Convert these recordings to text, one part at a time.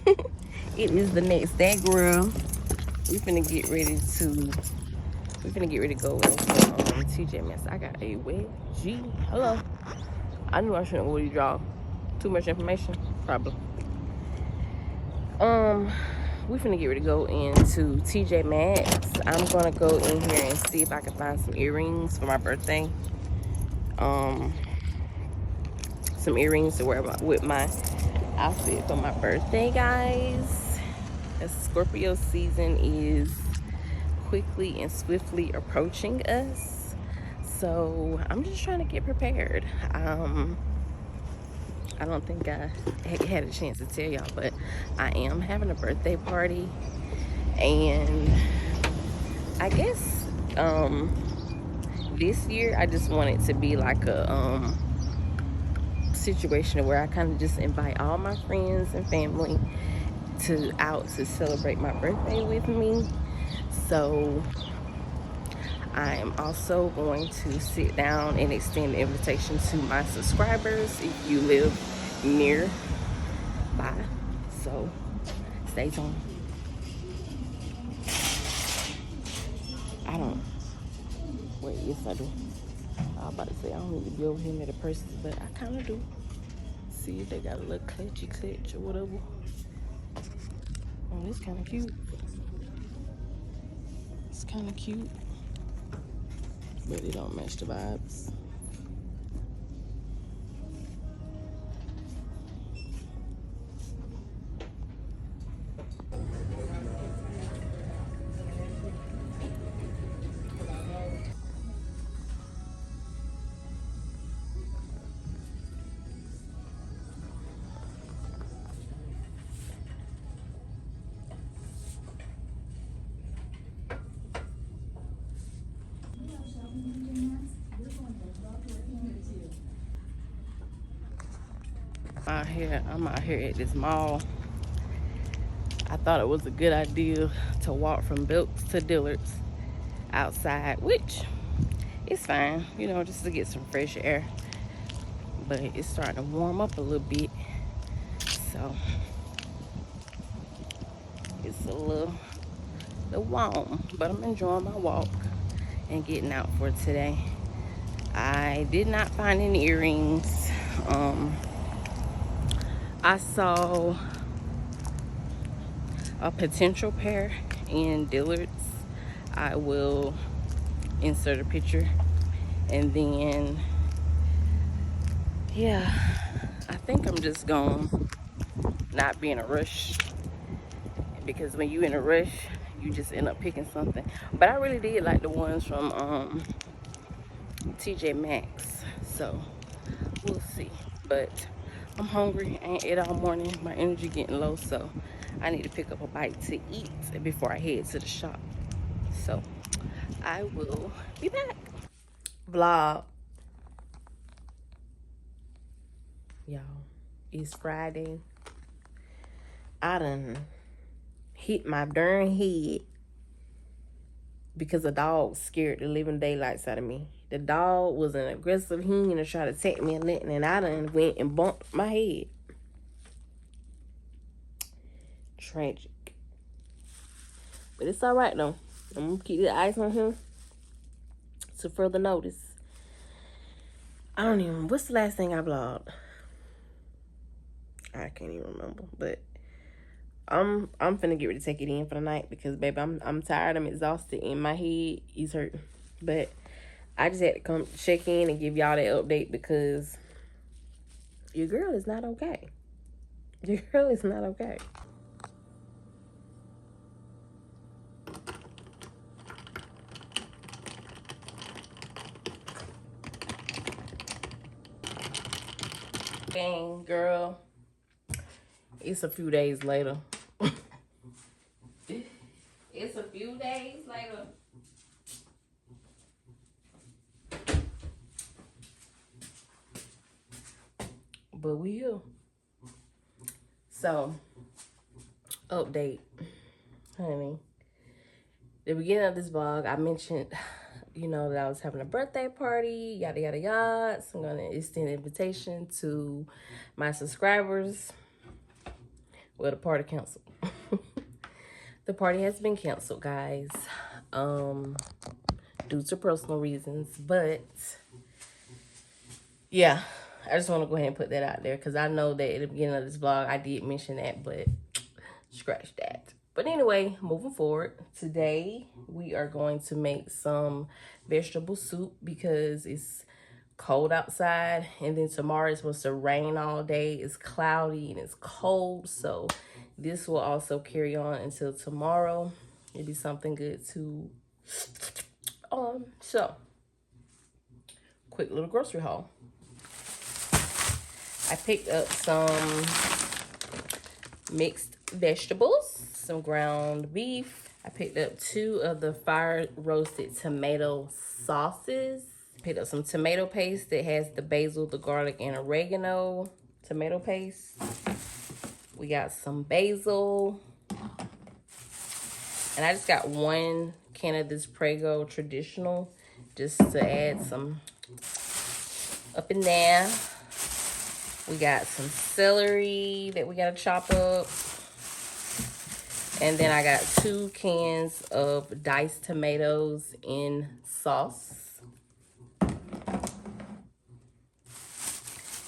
It is the next day, girl. We finna get ready to go into TJ Maxx. I got a wedgie. Hello. I knew I shouldn't withdraw too much information, probably. We finna get ready to go into TJ Maxx. I'm gonna go in here and see if I can find some earrings for my birthday. Some earrings to wear with my outfit for my birthday, guys. As Scorpio season is quickly and swiftly approaching us, so I'm just trying to get prepared. I don't think I had a chance to tell y'all, but I am having a birthday party, and I guess this year I just want it to be like a situation where I kind of just invite all my friends and family out to celebrate my birthday with me. So I am also going to sit down and extend the invitation to my subscribers if you live nearby. So stay tuned. I don't. Wait, yes I do. I was about to say I don't need to be over here at a person, but I kind of do. See if they got a little clutch or whatever. Oh, this kind of cute. It's kind of cute, but it don't match the vibes. I'm out here at this mall. I thought it was a good idea to walk from Belks to Dillard's outside, which is fine, you know, just to get some fresh air. But it's starting to warm up a little bit, so it's a little warm. But I'm enjoying my walk and getting out for today. I did not find any earrings. I saw a potential pair in Dillard's. I will insert a picture, and then yeah, I think I'm just gonna not be in a rush, because when you in a rush you just end up picking something. But I really did like the ones from TJ Maxx, so we'll see. But I'm hungry. I ain't ate all morning. My energy getting low, so I need to pick up a bite to eat before I head to the shop. So I will be back. Vlog, y'all. It's Friday. I done hit my darn head because a dog scared the living daylights out of me. The dog was an aggressive hen to try to attack me and nothing, and I done went and bumped my head. Tragic. But it's all right though. I'm gonna keep the eyes on him to further notice. I don't even, what's the last thing I vlogged? I can't even remember, but I'm finna get ready to take it in for the night, because baby, I'm tired, I'm exhausted, and my head is hurting. But I just had to come check in and give y'all that update, because your girl is not okay. Your girl is not okay. Dang, girl. It's a few days later. It's a few days later. But we here. So, update, honey. The beginning of this vlog, I mentioned, you know, that I was having a birthday party, yada, yada, yada. So I'm going to extend an invitation to my subscribers, Well, the party canceled. The party has been canceled, guys, due to personal reasons. But yeah, I just want to go ahead and put that out there because I know that at the beginning of this vlog I did mention that, but scratch that. But anyway, moving forward, today we are going to make some vegetable soup because it's cold outside, and then tomorrow it's supposed to rain all day. It's cloudy and it's cold, so this will also carry on until tomorrow. It'll be something good to so quick little grocery haul. I picked up some mixed vegetables, some ground beef. I picked up 2 of the fire roasted tomato sauces. Picked up some tomato paste that has the basil, the garlic, and oregano tomato paste. We got some basil. And I just got 1 can of this Prego traditional just to add some up in there. We got some celery that we gotta chop up. And then I got 2 cans of diced tomatoes in sauce.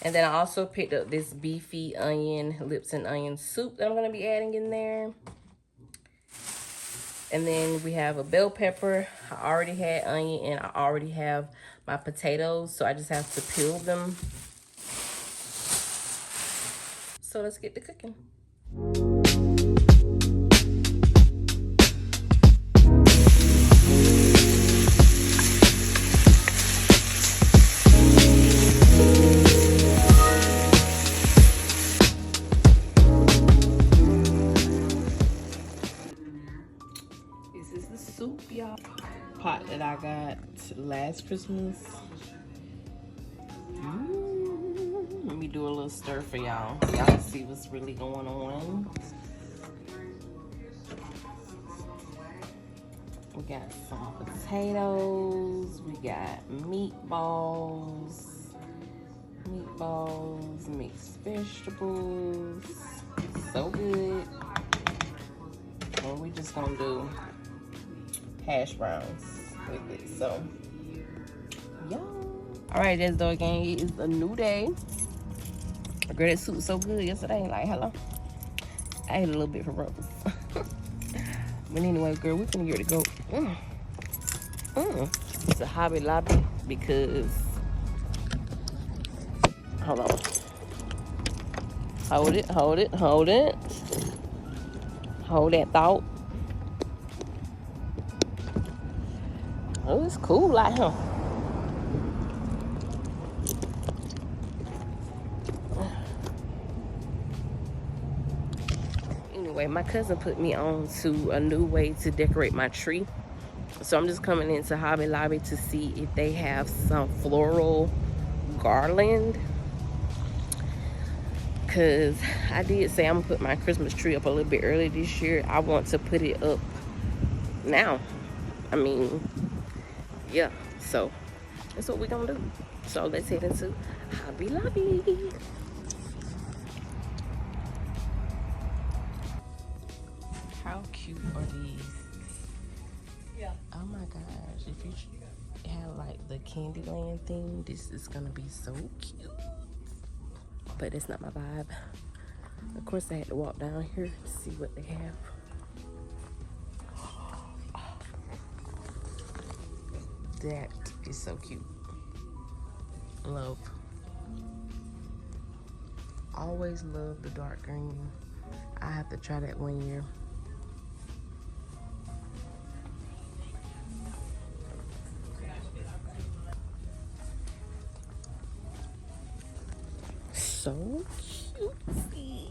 And then I also picked up this beefy onion, lips and onion soup that I'm gonna be adding in there. And then we have a bell pepper. I already had onion and I already have my potatoes, so I just have to peel them. So let's get to cooking. This is the soup, y'all. Pot that I got last Christmas. Let me do a little stir for y'all. Y'all can see what's really going on. We got some potatoes. We got meatballs. Mixed vegetables. So good. And we just gonna do hash browns with it. So, y'all. Alright, that's though again. It is a new day. Girl, that soup was so good yesterday. Like, hello. I ate a little bit for breakfast. But anyway, girl, we're gonna get ready to go. It's a Hobby Lobby because, hold on. Hold it. Hold that thought. Oh, it's cool like him. Anyway, my cousin put me on to a new way to decorate my tree. So I'm just coming into Hobby Lobby to see if they have some floral garland. Because I did say I'm going to put my Christmas tree up a little bit early this year. I want to put it up now. I mean, yeah. So that's what we're going to do. So let's head into Hobby Lobby. How cute are these? Yeah. Oh my gosh. If you have like the Candyland thing, this is going to be so cute. But it's not my vibe. Of course, I had to walk down here to see what they have. That is so cute. Love. Always love the dark green. I have to try that one year. So cutesy.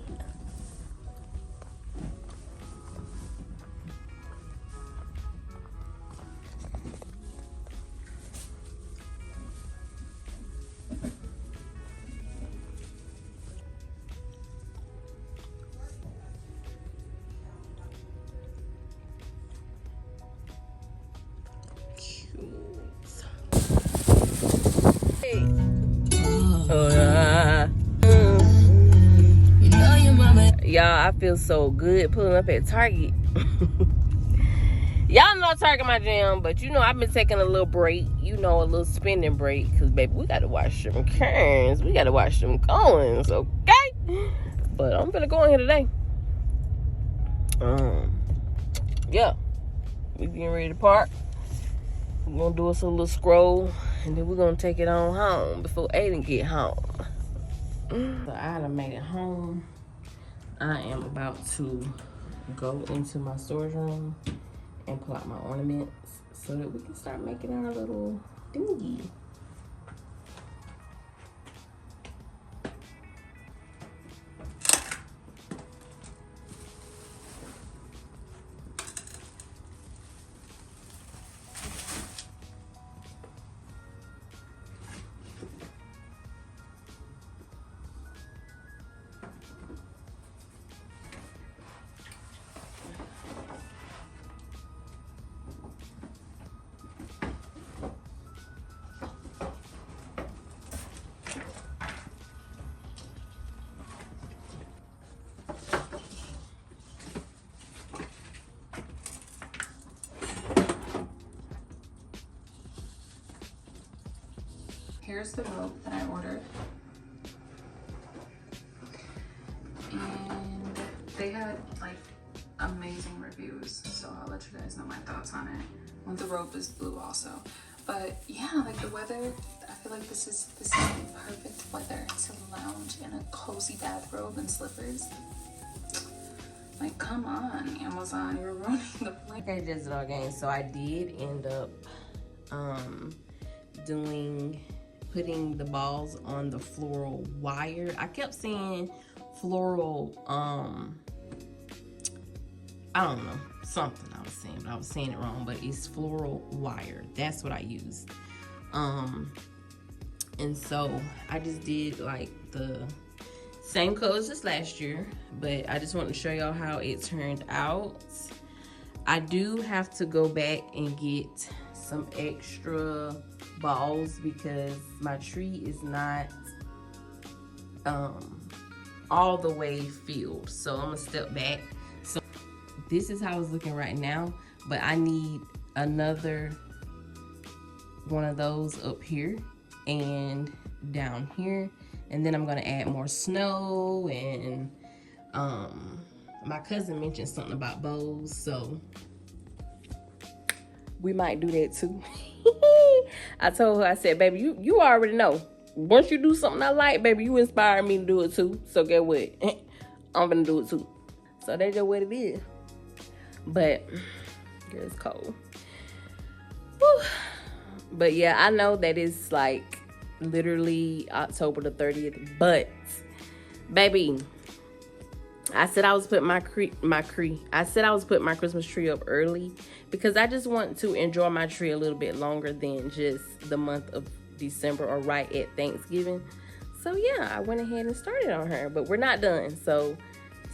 y'all, I feel so good pulling up at Target. Y'all know Target my jam, but you know I've been taking a little break, you know, a little spending break, because baby, we gotta watch them Cairns, we gotta watch them Coens, okay? But I'm gonna go in here today. Yeah, we getting ready to park. We're gonna do us a little scroll, and then we're gonna take it on home before Aiden get home. So I done made it home. I am about to go into my storage room and pull out my ornaments so that we can start making our little thingy. Here's the rope that I ordered. And they had like amazing reviews, so I'll let you guys know my thoughts on it. Well, the rope is blue also. But yeah, like the weather, I feel like this is the perfect weather to lounge in a cozy bathrobe and slippers. Like, come on, Amazon, you're ruining the plan. Okay, Digital Game. So I did end up putting the balls on the floral wire. I kept saying floral, I don't know, something I was saying, but I was saying it wrong, but it's floral wire. That's what I used. And so I just did like the same colors as last year, but I just wanted to show y'all how it turned out. I do have to go back and get some extra balls because my tree is not all the way filled, so I'm gonna step back. So this is how it's looking right now, but I need another one of those up here and down here, and then I'm gonna add more snow. And my cousin mentioned something about bows, so we might do that too. I told her, I said, baby, you already know. Once you do something I like, baby, you inspire me to do it too. So get what? I'm gonna do it too. So that's just what it is. But it's cold. Whew. But yeah, I know that it's like literally October the 30th. But baby, I said I was putting my Christmas tree up early because I just want to enjoy my tree a little bit longer than just the month of December or right at Thanksgiving. So yeah, I went ahead and started on her, but we're not done. So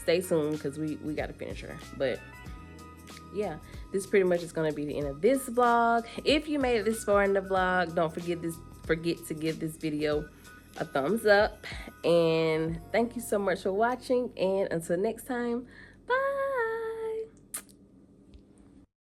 stay tuned because we got to finish her. But yeah, this pretty much is going to be the end of this vlog. If you made it this far in the vlog, don't forget to give this video a thumbs up. And thank you so much for watching. And until next time,